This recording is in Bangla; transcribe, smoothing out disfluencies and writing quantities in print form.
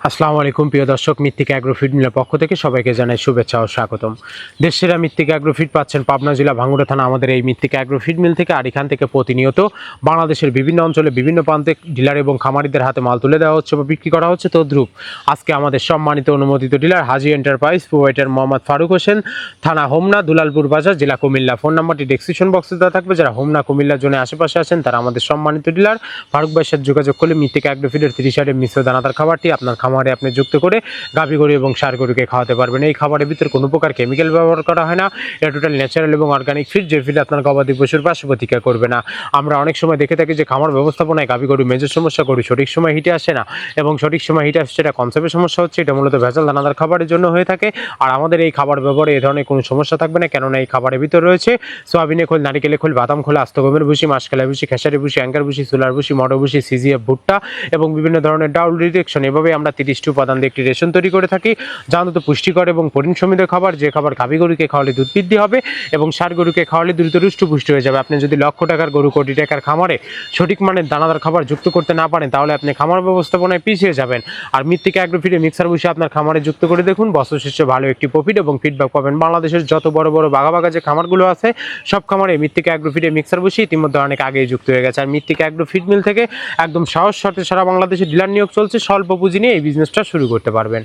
আসসালামু আলাইকুম প্রিয় দর্শক, মৃত্তিকা অ্যাগ্রোফিড মিলের পক্ষ থেকে সবাইকে জানাই শুভেচ্ছা ও স্বাগতম। দেশসেরা মৃত্তিকা অ্যাগ্রোফিড পাচ্ছেন পাবনা জেলা ভাঙ্গুড়া থানা আমাদের এই মৃত্তিকা অ্যাগ্রোফিড মিল থেকে। আর এখান থেকে প্রতিনিয়ত বাংলাদেশের বিভিন্ন অঞ্চলে বিভিন্ন প্রান্তে ডিলার এবং খামারিদের হাতে মাল তুলে দেওয়া হচ্ছে বা বিক্রি করা হচ্ছে। তদ্রুপ আজকে আমাদের সম্মানিত অনুমোদিত ডিলার হাজি এন্টারপ্রাইজ প্রোভাইডার মোহাম্মদ ফারুক হোসেন, থানা হোমনা, দুলালপুর বাজার, জেলা কুমিল্লা। ফোন নাম্বারটি ডেসক্রিপশন বক্সে দেওয়া থাকবে। যারা হোমনা কুমিল্লার জন্য আশেপাশে আছেন তারা আমাদের সম্মানিত ডিলার ফারুক ভাইয়ের সাথে যোগাযোগ করলে মৃত্তিকা অ্যাগ্রোফিডের 30 মিশ্র দানাদার খাবারটি আপনার খামারে আপনি যুক্ত করে গাভী গরু এবং ষাঁড় গরুকে খাওয়াতে পারবেন। এই খাবারের ভিতরে কোনো প্রকার কেমিক্যাল ব্যবহার করা হয় না। এটা টোটাল ন্যাচারাল এবং অর্গানিক ফিড, যে ফিড আপনার গবাদি পশুর পার্শ্ব প্রতিক্রিয়া করবে না। আমরা অনেক সময় দেখে থাকি যে খামার ব্যবস্থাপনায় গাভী গরু মেজর সমস্যা, গরু সঠিক সময় হিটে আসে না এবং সঠিক সময় হিটে আসছে এটা কনসেপ্টের সমস্যা হচ্ছে। এটা মূলত ভেজাল দানাদার খাবারের জন্য হয়ে থাকে। আর আমাদের এই খাবার ব্যবহারে এই ধরনের কোনো সমস্যা থাকবে না, কেননা এই খাবারের ভিতরে রয়েছে সোয়াবিনের খোল, নারিকেলের খোল, বাদাম খোল, আস্ত গমের ভুসি, মাসকালাই ভুসি, খেসারি ভুসি, অ্যাঙ্কার ভুসি, সোলার ভুসি, মটর ভুসি, সিজিএফ ভুট্টা এবং বিভিন্ন ধরনের ডাউল ডিরেকশন। এভাবে আমরা 30টি উপাদান দিয়ে একটি রেশন তৈরি করে থাকি, যা অন্তত পুষ্টিকর এবং প্রোটিন সমৃদ্ধ খাবার। যে খাবার গাভী গরুকে খাওয়ালে দুধ বৃদ্ধি হবে এবং ষাঁড় গরুকে খাওয়ালে দ্রুত পুষ্টি হয়ে যাবে। আপনি যদি লক্ষ টাকার গরু, কোটি টাকার খামারে সঠিক মানের দানাদার খাবার যুক্ত করতে না পারেন, তাহলে আপনি খামার ব্যবস্থাপনায় পিছিয়ে যাবেন। আর মৃত্তিকা অ্যাগ্রোফিডে মিক্সার বসে আপনার খামারে যুক্ত করে দেখুন, বছর শেষে ভালো একটি প্রফিট এবং ফিডব্যাক পাবেন। বাংলাদেশের যত বড় বড় বাঘা যে খামারগুলো আছে, সব খামারে মৃত্তিকা অ্যাগ্রোফিডে মিক্সার বসে ইতিমধ্যে অনেক আগেই যুক্ত হয়ে গেছে। আর মৃত্তিকা অ্যাগ্রোফিড মিল থেকে একদম সাহস সাথে সারা বাংলাদেশে ডিলার নিয়োগ চলছে। স্বল্প পুঁজি নিয়ে এই বিজনেসটা শুরু করতে পারবেন।